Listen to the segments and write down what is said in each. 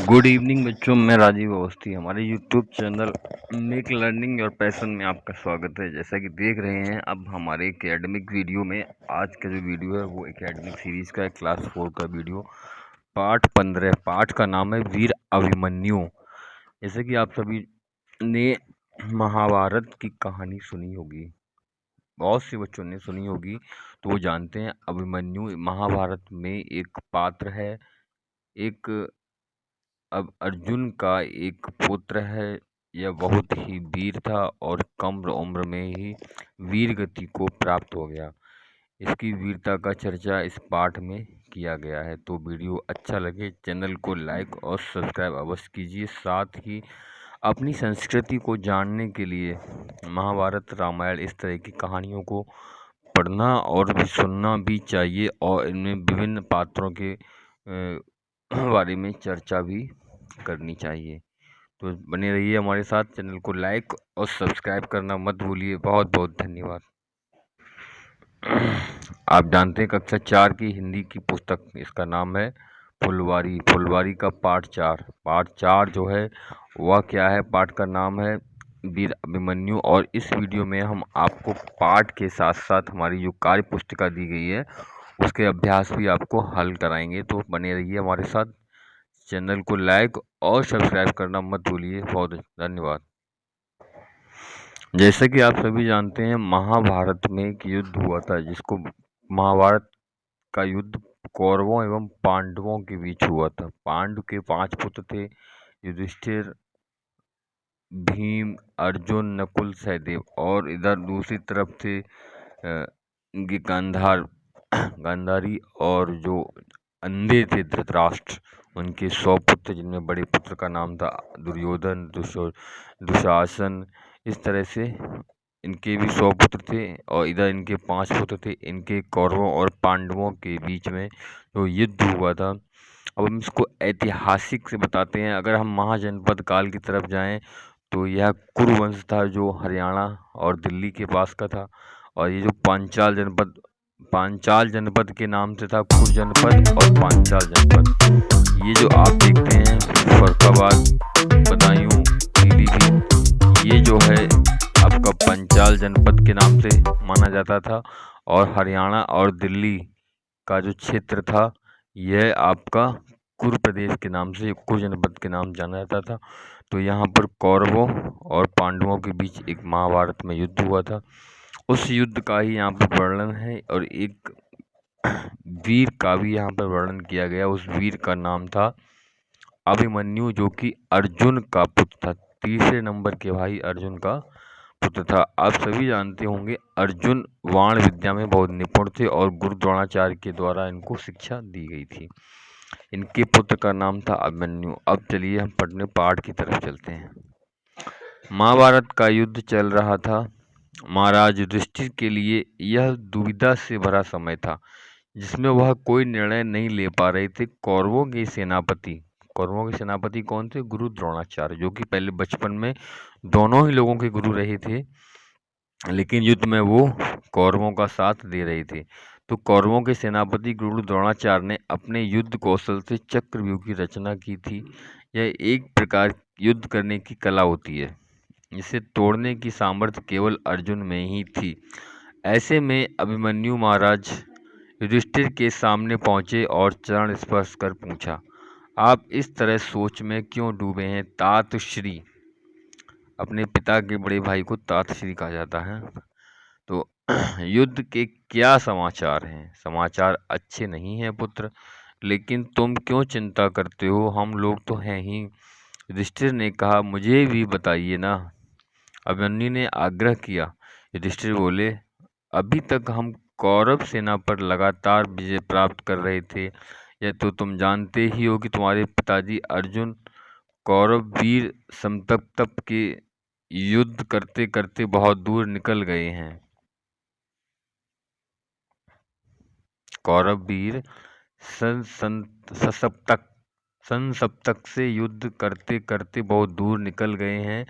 Good evening बच्चों, मैं राजीव अवस्थी। हमारे यूट्यूब चैनल मेक लर्निंग और पैशन में आपका स्वागत है। जैसा कि देख रहे हैं, अब हमारे एकेडमिक वीडियो में आज का जो वीडियो है वो एकेडमिक सीरीज का है, क्लास 4 का वीडियो, पाठ 15। पाठ का नाम है वीर अभिमन्यु। जैसे कि आप सभी ने महाभारत की कहानी सुनी होगी, बहुत से बच्चों ने सुनी होगी, तो वो जानते हैं अभिमन्यु महाभारत में एक पात्र है। एक अब अर्जुन का एक पुत्र है। यह बहुत ही वीर था और कम उम्र में ही वीर गति को प्राप्त हो गया। इसकी वीरता का चर्चा इस पाठ में किया गया है। तो वीडियो अच्छा लगे चैनल को लाइक और सब्सक्राइब अवश्य कीजिए। साथ ही अपनी संस्कृति को जानने के लिए महाभारत, रामायण, इस तरह की कहानियों को पढ़ना और भी सुनना भी चाहिए, और इनमें विभिन्न पात्रों के बारे में चर्चा भी करनी चाहिए। तो बने रहिए हमारे साथ, चैनल को लाइक और सब्सक्राइब करना मत भूलिए। बहुत बहुत धन्यवाद। आप जानते हैं कक्षा 4 की हिंदी की पुस्तक, इसका नाम है फुलवारी। फुलवारी का पाठ 4। पाठ 4 जो है वह क्या है, पाठ का नाम है वीर अभिमन्यु। और इस वीडियो में हम आपको पाठ के साथ साथ हमारी जो कार्य पुस्तिका दी गई है उसके अभ्यास भी आपको हल कराएंगे। तो बने रहिए हमारे साथ, चैनल को लाइक और सब्सक्राइब करना मत भूलिए। बहुत धन्यवाद। जैसे कि आप सभी जानते हैं, महाभारत में एक युद्ध हुआ था, जिसको महाभारत का युद्ध कौरवों एवं पांडवों के बीच हुआ था। पांडु के 5 पुत्र थे, युधिष्ठिर, भीम, अर्जुन, नकुल, सहदेव। और इधर दूसरी तरफ थे गांधारी, और जो अंधे थे धृतराष्ट्र, उनके 100 पुत्र, जिनमें बड़े पुत्र का नाम था दुर्योधन, दुशासन। इस तरह से इनके भी 100 पुत्र थे, और इधर इनके 5 पुत्र थे। इनके कौरवों और पांडवों के बीच में जो युद्ध हुआ था, अब हम इसको ऐतिहासिक से बताते हैं। अगर हम महाजनपद काल की तरफ जाएं तो यह कुरुवंश था, जो हरियाणा और दिल्ली के पास का था। और ये जो पांचाल जनपद के नाम से था कुरु जनपद और पांचाल जनपद। ये जो आप देखते हैं फरुखाबाद, बदायूं, पीलीभीत, ये जो है आपका पांचाल जनपद के नाम से माना जाता था। और हरियाणा और दिल्ली का जो क्षेत्र था, यह आपका कुरु प्रदेश के नाम से, कुरु जनपद के नाम जाना जाता था। तो यहाँ पर कौरवों और पांडवों के बीच एक महाभारत में युद्ध हुआ था। उस युद्ध का ही यहाँ पर वर्णन है, और एक वीर का भी यहाँ पर वर्णन किया गया। उस वीर का नाम था अभिमन्यु, जो कि अर्जुन का पुत्र था। तीसरे नंबर के भाई अर्जुन का पुत्र था। आप सभी जानते होंगे अर्जुन बाण विद्या में बहुत निपुण थे, और गुरु द्रोणाचार्य के द्वारा इनको शिक्षा दी गई थी। इनके पुत्र का नाम था अभिमन्यु। अब चलिए हम पढ़ने पाठ की तरफ चलते हैं। महाभारत का युद्ध चल रहा था। महाराज युधिष्ठिर के लिए यह दुविधा से भरा समय था, जिसमें वह कोई निर्णय नहीं ले पा रहे थे। कौरवों के सेनापति कौन थे? गुरु द्रोणाचार्य, जो कि पहले बचपन में दोनों ही लोगों के गुरु रहे थे, लेकिन युद्ध में वो कौरवों का साथ दे रहे थे। तो कौरवों के सेनापति गुरु द्रोणाचार्य ने अपने युद्ध कौशल से चक्रव्यूह की रचना की थी। यह एक प्रकार युद्ध करने की कला होती है, जिसे तोड़ने की सामर्थ्य केवल अर्जुन में ही थी। ऐसे में अभिमन्यु महाराज युधिष्ठिर के सामने पहुंचे और चरण स्पर्श कर पूछा, आप इस तरह सोच में क्यों डूबे हैं? तात श्री, अपने पिता के बड़े भाई को तात श्री कहा जाता है। तो युद्ध के क्या समाचार हैं? समाचार अच्छे नहीं हैं पुत्र, लेकिन तुम क्यों चिंता करते हो? हम लोग तो हैं ही। युधिष्ठिर ने कहा, मुझे भी बताइए ना। अभिमन्यु ने आग्रह किया। युधिष्ठिर बोले, अभी तक हम कौरव सेना पर लगातार विजय प्राप्त कर रहे थे। यह तो तुम जानते ही हो कि तुम्हारे पिताजी अर्जुन कौरव वीर समतप्त के युद्ध करते करते बहुत दूर निकल गए हैं। कौरव वीर संसप्तक से युद्ध करते करते बहुत दूर निकल गए हैं।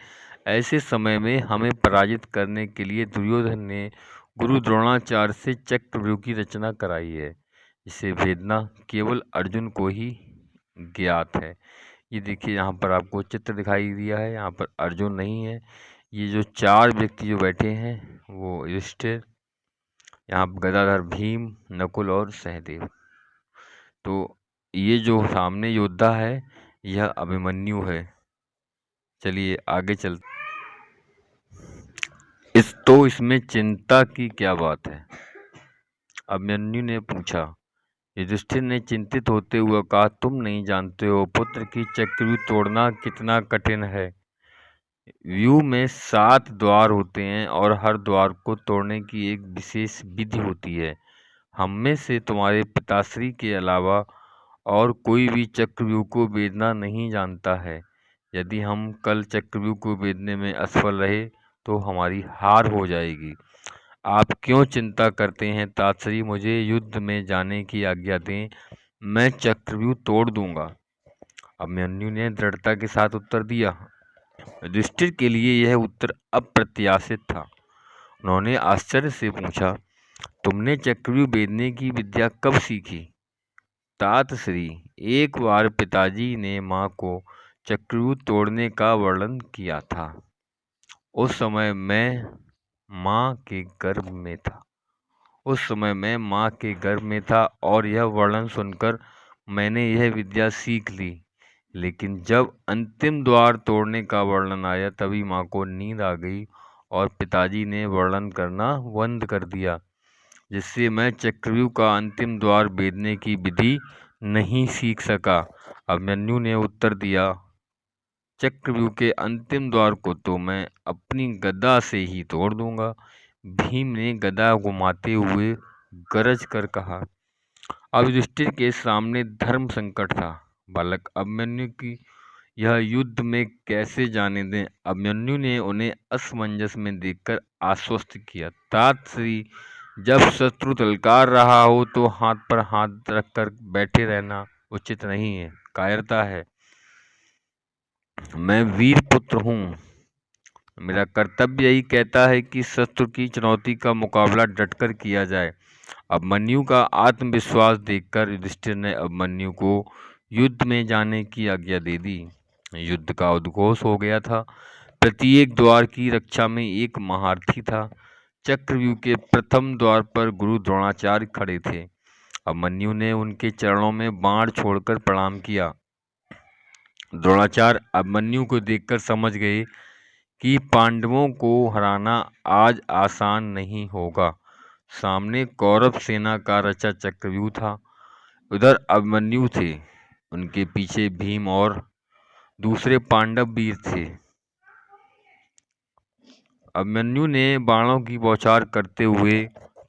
ऐसे समय में हमें पराजित करने के लिए दुर्योधन ने गुरु द्रोणाचार्य से चक्रव्यूह की रचना कराई है, जिसे भेदना केवल अर्जुन को ही ज्ञात है। ये देखिए यहाँ पर आपको चित्र दिखाई दिया है, यहाँ पर अर्जुन नहीं है। ये जो 4 व्यक्ति जो बैठे हैं वो युधिष्ठिर, यहाँ पर गदाधर, भीम, नकुल और सहदेव। तो ये जो सामने योद्धा है यह अभिमन्यु है। चलिए आगे चल। इसमें चिंता की क्या बात है? अभिमन्यु ने पूछा। युधिष्ठिर ने चिंतित होते हुए कहा, तुम नहीं जानते हो पुत्र की चक्रव्यूह तोड़ना कितना कठिन है। व्यूह में 7 द्वार होते हैं और हर द्वार को तोड़ने की एक विशेष विधि होती है। हम में से तुम्हारे पिताश्री के अलावा और कोई भी चक्रव्यूह को भेदना नहीं जानता है। यदि हम कल चक्रव्यूह को भेदने में असफल रहे तो हमारी हार हो जाएगी। आप क्यों चिंता करते हैं तातश्री? मुझे युद्ध में जाने की आज्ञा दें, मैं चक्रव्यूह तोड़ दूंगा। अभिमन्यु ने दृढ़ता के साथ उत्तर दिया। युधिष्ठिर के लिए यह उत्तर अप्रत्याशित था। उन्होंने आश्चर्य से पूछा, तुमने चक्रव्यूह भेदने की विद्या कब सीखी? तात श्री, एक बार पिताजी ने माँ को चक्रव्यूह तोड़ने का वर्णन किया था। उस समय मैं माँ के गर्भ में था और यह वर्णन सुनकर मैंने यह विद्या सीख ली। लेकिन जब अंतिम द्वार तोड़ने का वर्णन आया तभी माँ को नींद आ गई और पिताजी ने वर्णन करना बंद कर दिया, जिससे मैं चक्रव्यूह का अंतिम द्वार भेदने की विधि नहीं सीख सका। अभिमन्यु ने उत्तर दिया, चक्रव्यूह के अंतिम द्वार को तो मैं अपनी गदा से ही तोड़ दूंगा। भीम ने गदा घुमाते हुए गरज कर कहा। अब युधिष्ठिर के सामने धर्म संकट था। बालक अभिमन्यु की यह युद्ध में कैसे जाने दें? अभिमन्यु ने उन्हें असमंजस में देखकर आश्वस्त किया। तात श्री, जब शत्रु तलकार रहा हो तो हाथ पर हाथ रखकर बैठे रहना उचित नहीं है, कायरता है। मैं वीर पुत्र हूँ, मेरा कर्तव्य यही कहता है कि शत्रु की चुनौती का मुकाबला डटकर किया जाए। अभिमन्यु का आत्मविश्वास देखकर युधिष्ठिर ने अभिमन्यु को युद्ध में जाने की आज्ञा दे दी। युद्ध का उद्घोष हो गया था। प्रत्येक द्वार की रक्षा में एक महारथी था। चक्रव्यूह के प्रथम द्वार पर गुरु द्रोणाचार्य खड़े थे। अभिमन्यु ने उनके चरणों में बाण छोड़कर प्रणाम किया। द्रोणाचार्य अभिमन्यु को देखकर समझ गए कि पांडवों को हराना आज आसान नहीं होगा। सामने कौरव सेना का रचा चक्रव्यूह था। उधर अभिमन्यु थे, उनके पीछे भीम और दूसरे पांडव वीर थे। अभिमन्यु ने बाणों की बौछार करते हुए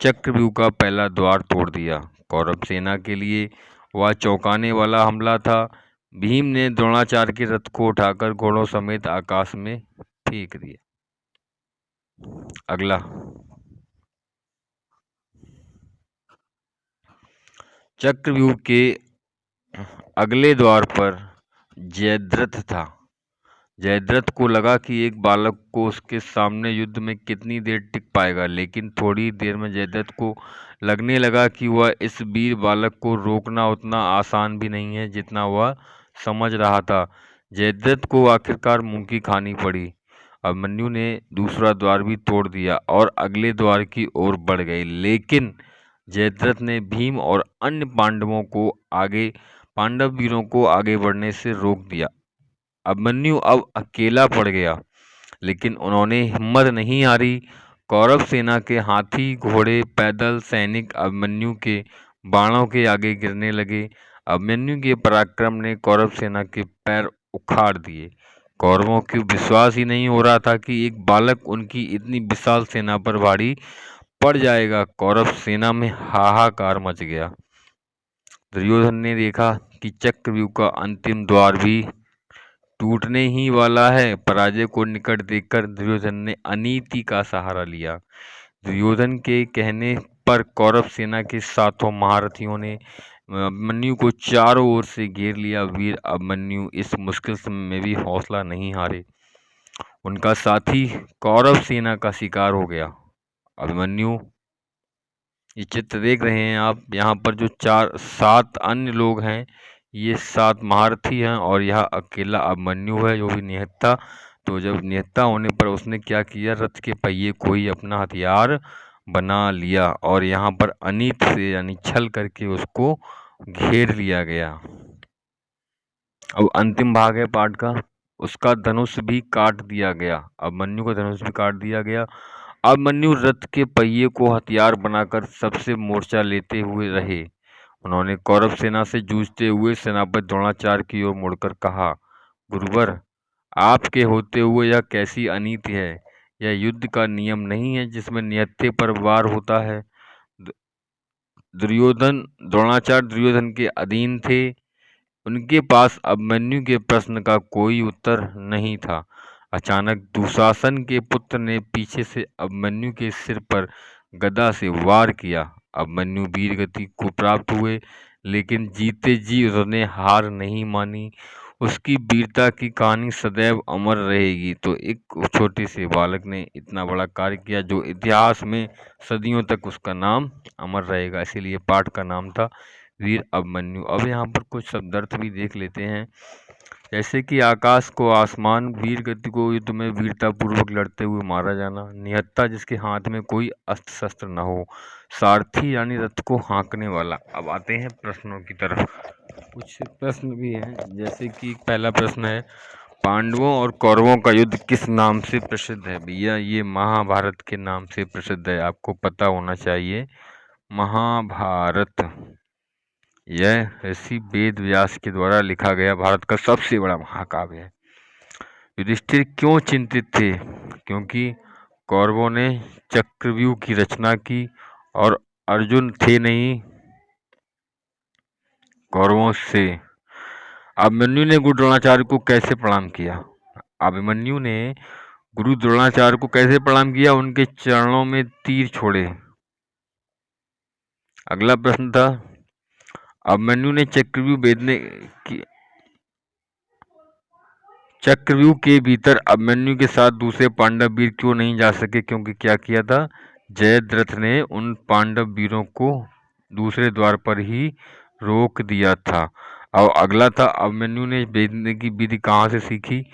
चक्रव्यूह का पहला द्वार तोड़ दिया। कौरव सेना के लिए वह चौंकाने वाला हमला था। भीम ने द्रोणाचार्य के रथ को उठाकर घोड़ों समेत आकाश में फेंक दिया। अगला, चक्रव्यूह के अगले द्वार पर जयद्रथ था। जयद्रथ को लगा कि एक बालक को उसके सामने युद्ध में कितनी देर टिक पाएगा, लेकिन थोड़ी देर में जयद्रथ को लगने लगा कि वह इस वीर बालक को रोकना उतना आसान भी नहीं है जितना वह समझ रहा था। जयद्रथ को आखिरकार मुंह की खानी पड़ी। अभिमन्यु ने दूसरा द्वार भी तोड़ दिया और अगले द्वार की ओर बढ़ गए, लेकिन जयद्रथ ने भीम और अन्य पांडव वीरों को आगे बढ़ने से रोक दिया। अभिमन्यु अब अकेला पड़ गया, लेकिन उन्होंने हिम्मत नहीं हारी। कौरव सेना के हाथी, घोड़े, पैदल सैनिक अभिमन्यु के बाणों के आगे गिरने लगे। अभिमन्यु के पराक्रम ने कौरव सेना के पैर उखाड़ दिए। कौरवों को विश्वास ही नहीं हो रहा था कि एक बालक उनकी इतनी विशाल सेना पर भारी पड़ जाएगा। कौरव सेना में हाहाकार मच गया। दुर्योधन ने देखा कि चक्रव्यूह का अंतिम द्वार भी टूटने ही वाला है। पराजय को निकट देखकर दुर्योधन ने अनीति का सहारा लिया। दुर्योधन के कहने पर कौरव सेना के 7 महारथियों ने अभिमन्यु को चारों ओर से घेर लिया। वीर अभिमन्यु इस मुश्किल समय में भी हौसला नहीं हारे। उनका साथी कौरव सेना का शिकार हो गया। अभिमन्यु, ये चित्र देख रहे हैं आप, यहाँ पर जो 7 अन्य लोग हैं ये 7 महारथी हैं और यह अकेला अभिमन्यु है जो भी निहत्था। तो जब निहत्था होने पर उसने क्या किया, रथ के पहिए को ही अपना हथियार बना लिया और यहाँ पर अनीत से यानी छल करके उसको घेर लिया गया। अब अंतिम भाग है पाठ का, उसका धनुष भी काट दिया गया। अभिमन्यु का धनुष भी काट दिया गया। अभिमन्यु रथ के पहिए को हथियार बनाकर सबसे मोर्चा लेते हुए रहे। उन्होंने कौरव सेना से जूझते हुए सेनापति द्रोणाचार्य की ओर मुड़कर कहा, गुरुवर, आपके होते हुए यह कैसी अनीति है। यह युद्ध का नियम नहीं है जिसमें निहत्थे पर वार होता है। द्रोणाचार्य दुर्योधन के अधीन थे। उनके पास अभिमन्यु के प्रश्न का कोई उत्तर नहीं था। अचानक दुशासन के पुत्र ने पीछे से अभिमन्यु के सिर पर गदा से वार किया। अभिमन्यु वीर गति को प्राप्त हुए, लेकिन जीते जी उसने हार नहीं मानी। उसकी वीरता की कहानी सदैव अमर रहेगी। तो एक छोटे से बालक ने इतना बड़ा कार्य किया जो इतिहास में सदियों तक उसका नाम अमर रहेगा। इसीलिए पाठ का नाम था वीर अभिमन्यु। अब यहाँ पर कुछ शब्दार्थ भी देख लेते हैं, जैसे कि आकाश को आसमान, वीर गति को युद्ध में वीरता पूर्वक लड़ते हुए मारा जाना, निहत्था जिसके हाथ में कोई अस्त्र शस्त्र न हो, सारथी यानी रथ को हाँकने वाला। अब आते हैं प्रश्नों की तरफ। कुछ प्रश्न भी हैं, जैसे कि पहला प्रश्न है, पांडवों और कौरवों का युद्ध किस नाम से प्रसिद्ध है। भैया ये महाभारत के नाम से प्रसिद्ध है, आपको पता होना चाहिए। महाभारत यह ऋषि वेद व्यास के द्वारा लिखा गया भारत का सबसे बड़ा महाकाव्य है। युधिष्ठिर क्यों चिंतित थे, क्योंकि कौरवों ने चक्रव्यूह की रचना की और अर्जुन थे नहीं कौरवों से। अभिमन्यु ने गुरु द्रोणाचार्य को कैसे प्रणाम किया। अभिमन्यु ने गुरु द्रोणाचार्य को कैसे प्रणाम किया, उनके चरणों में तीर छोड़े। अगला प्रश्न था, अभिमन्यु ने चक्रव्यूह के भीतर अभिमन्यु के साथ दूसरे पांडव वीर क्यों नहीं जा सके, क्योंकि क्या किया था, जयद्रथ ने उन पांडव वीरों को दूसरे द्वार पर ही रोक दिया था। और अगला था, अभिमन्यु ने बेचने की विधि कहाँ से सीखी,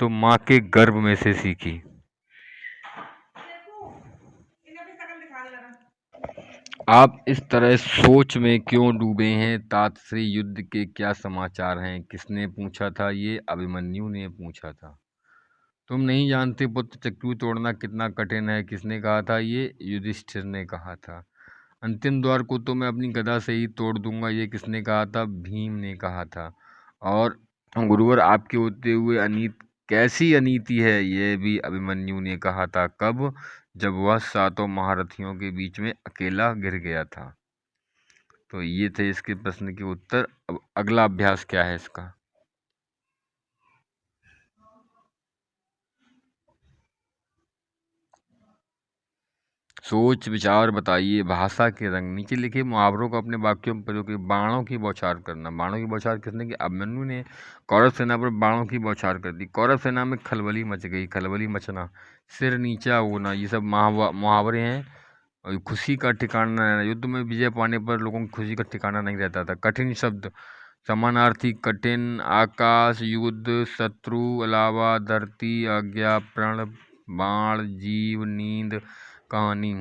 तो माँ के गर्भ में से सीखी। आप इस तरह सोच में क्यों डूबे हैं, तात से युद्ध के क्या समाचार हैं। किसने पूछा था, ये अभिमन्यु ने पूछा था। तुम नहीं जानते पुत्र चक्रव्यूह तोड़ना कितना कठिन है, किसने कहा था, ये युधिष्ठिर ने कहा था। अंतिम द्वार को तो मैं अपनी गदा से ही तोड़ दूंगा, ये किसने कहा था, भीम ने कहा था। और गुरुवर आपके होते हुए कैसी अनीति है, ये भी अभिमन्यु ने कहा था। कब, जब वह 7 महारथियों के बीच में अकेला गिर गया था। तो ये थे इसके प्रश्न के उत्तर। अब अगला अभ्यास क्या है इसका, सोच विचार बताइए। भाषा के रंग, नीचे लिखे मुहावरों को अपने वाक्यों में प्रयोग करिए। बाणों की बौछार करना, बाणों की बौछार किसने की, अभिमन्यु ने कौरव सेना पर बाणों की बौछार कर दी। कौरव सेना में खलबली मच गई, खलबली मचना, सिर नीचा होना, ये सब मुहावरे हैं। और खुशी का ठिकाना रहना, युद्ध में विजय पाने पर लोगों की खुशी का ठिकाना नहीं रहता था। कठिन शब्द, समानार्थी, कठिन, आकाश, युद्ध, शत्रु, अलावा, धरती, आज्ञा, प्रण, बाण, जीव, नींद, कहानी।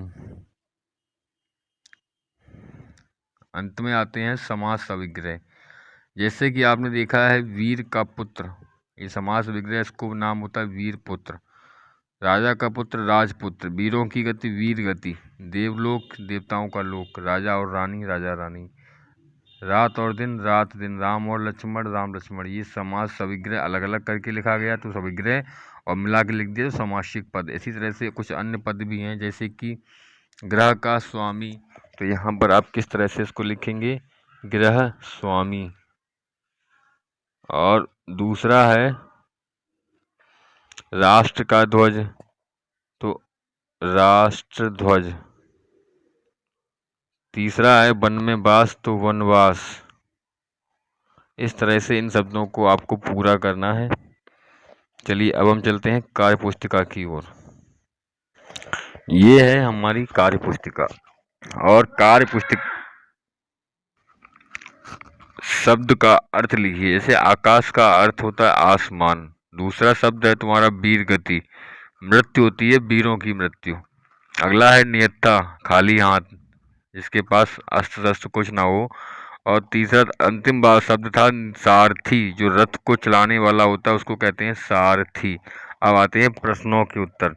अंत में आते हैं समास विग्रह। जैसे कि आपने देखा है वीर का पुत्र, ये समास विग्रह, इसको नाम होता है वीर पुत्र। राजा का पुत्र राजपुत्र, वीरों की गति वीर गति, देवलोक देवताओं का लोक, राजा और रानी राजा रानी, रात और दिन रात दिन, राम और लक्ष्मण राम लक्ष्मण। ये समास सविग्रह अलग अलग करके लिखा गया तो सविग्रह, और मिला के लिख दिया तो समासिक पद। इसी तरह से कुछ अन्य पद भी हैं, जैसे कि ग्रह का स्वामी, तो यहाँ पर आप किस तरह से इसको लिखेंगे, ग्रह स्वामी। और दूसरा है राष्ट्र का ध्वज, तो राष्ट्र ध्वज। तीसरा है वन में वास, तो वनवास। इस तरह से इन शब्दों को आपको पूरा करना है। चलिए अब हम चलते हैं कार्य पुस्तिका की ओर। ये है हमारी कार्य पुस्तिका, और कार्य पुस्तिका शब्द का अर्थ लिखिए। जैसे आकाश का अर्थ होता है आसमान, दूसरा शब्द है तुम्हारा वीर गति, मृत्यु होती है वीरों की मृत्यु। अगला है नियत्ता, खाली हाथ, जिसके पास अस्त्र शस्त्र कुछ ना हो। और तीसरा अंतिम बार शब्द था सारथी, जो रथ को चलाने वाला होता है उसको कहते हैं सारथी। अब आते हैं प्रश्नों के उत्तर।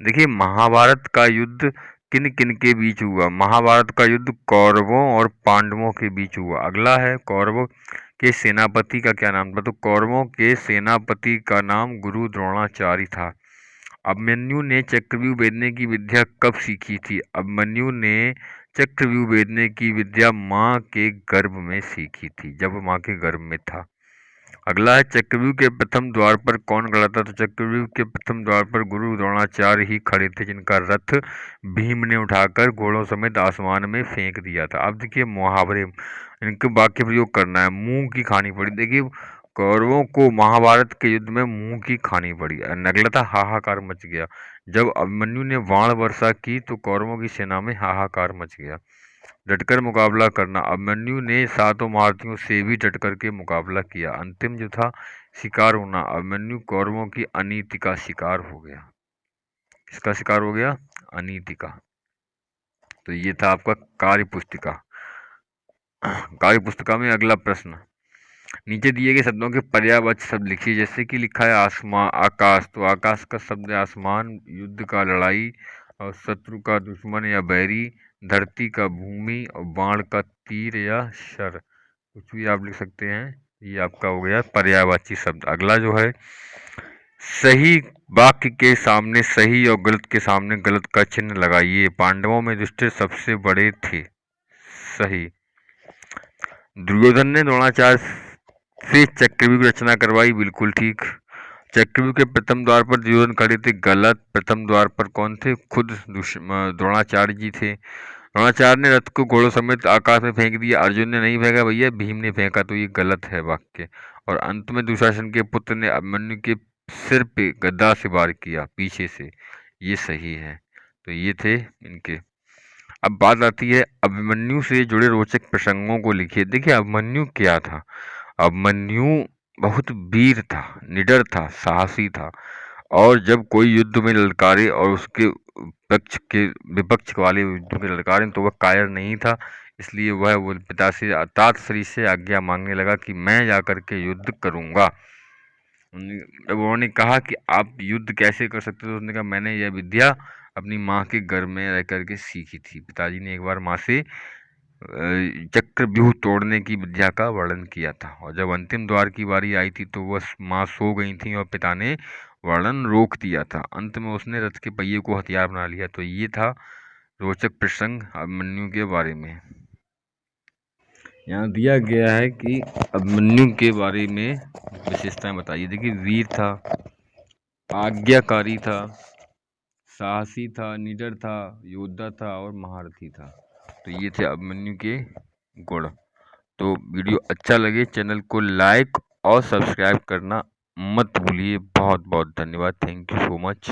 देखिए, महाभारत का युद्ध किन किन के बीच हुआ? महाभारत का युद्ध कौरवों और पांडवों के बीच हुआ। अगला है कौरवों के सेनापति का क्या नाम था? तो कौरवों के सेनापति का नाम गुरु द्रोणाचार्य था। अभिमन्यु ने चक्रव्यूह भेदने की विद्या कब सीखी थी? अभिमन्यु ने चक्रव्यूह भेदने की विद्या माँ के गर्भ में सीखी थी, जब माँ के गर्भ में था। अगला है चक्रव्यूह के प्रथम द्वार पर कौन खड़ा था? तो चक्रव्यूह के प्रथम द्वार पर गुरु द्रोणाचार्य ही खड़े थे, जिनका रथ भीम ने उठाकर घोड़ों समेत आसमान में फेंक दिया था। अब देखिए मुहावरे, इनके वाक्य प्रयोग करना है। मुंह की खानी पड़ी। देखिए, कौरवों को महाभारत के युद्ध में मुंह की खानी पड़ी। नगलता हाहाकार मच गया। जब अभिमन्यु ने बाण वर्षा की तो कौरवों की सेना में हाहाकार मच गया। डटकर मुकाबला करना, अभिमन्यु ने सातों महारथियों से भी डटकर के मुकाबला किया। अंतिम जो था शिकार होना, अभिमन्यु कौरवों की अनीति का शिकार हो गया। किसका शिकार हो गया? अनीति का। तो ये था आपका कार्य पुस्तिका। कार्य पुस्तिका में अगला प्रश्न, नीचे दिए गए शब्दों के पर्यायवाची शब्द लिखिए। जैसे कि लिखा है आसमान, आकाश, तो आकाश का शब्द है आसमान, युद्ध का लड़ाई, और शत्रु का दुश्मन या बैरी, धरती का भूमि, और बाण का तीर या शर, कुछ भी आप लिख सकते हैं। ये आपका हो गया पर्यायवाची शब्द। अगला जो है, सही वाक्य के सामने सही और गलत के सामने गलत का चिन्ह लगाइए। पांडवों में युधिष्ठिर सबसे बड़े थे, सही। दुर्योधन ने द्रोणाचार्य से चक्रव्यूह की रचना करवाई, बिल्कुल ठीक। चक्रव्यूह के प्रथम द्वार पर दुर्योधन खड़े थे, गलत। प्रथम द्वार पर कौन थे? खुद द्रोणाचार्य जी थे। द्रोणाचार्य ने रथ को घोड़ों समेत आकाश में फेंक दिया, अर्जुन ने नहीं फेंका भैया, भीम ने फेंका, तो ये गलत है वाक्य। और अंत में दुशासन के पुत्र ने अभिमन्यु के सिर पे गदा से वार किया पीछे से, ये सही है। तो ये थे इनके। अब बात आती है अभिमन्यु से जुड़े रोचक प्रसंगों को लिखिए। देखिए, अभिमन्यु क्या था? अभिमन्यु बहुत वीर था, निडर था, साहसी था, और जब कोई युद्ध में ललकारे और उसके विपक्ष वाले युद्ध में ललकारे तो वह कायर नहीं था। इसलिए वह पिता से तात श्री से आज्ञा मांगने लगा कि मैं जाकर के युद्ध करूंगा। जब उन्होंने कहा कि आप युद्ध कैसे कर सकते हो, तो उसने कहा मैंने यह विद्या अपनी माँ के गर्भ में रह करके सीखी थी। पिताजी ने एक बार माँ से चक्रव्यूह तोड़ने की विद्या का वर्णन किया था, और जब अंतिम द्वार की बारी आई थी तो वह माँ सो गई थी और पिता ने वर्णन रोक दिया था। अंत में उसने रथ के पहिए को हथियार बना लिया। तो ये था रोचक प्रसंग अभिमन्यु के बारे में। यहाँ दिया गया है कि अभिमन्यु के बारे में विशेषताएं बताइए। देखिए, वीर था, आज्ञाकारी था, साहसी था, निडर था, योद्धा था और महारथी था। तो ये थे अभिमन्यु के गुण। तो वीडियो अच्छा लगे चैनल को लाइक और सब्सक्राइब करना मत भूलिए। बहुत बहुत धन्यवाद। Thank you so much.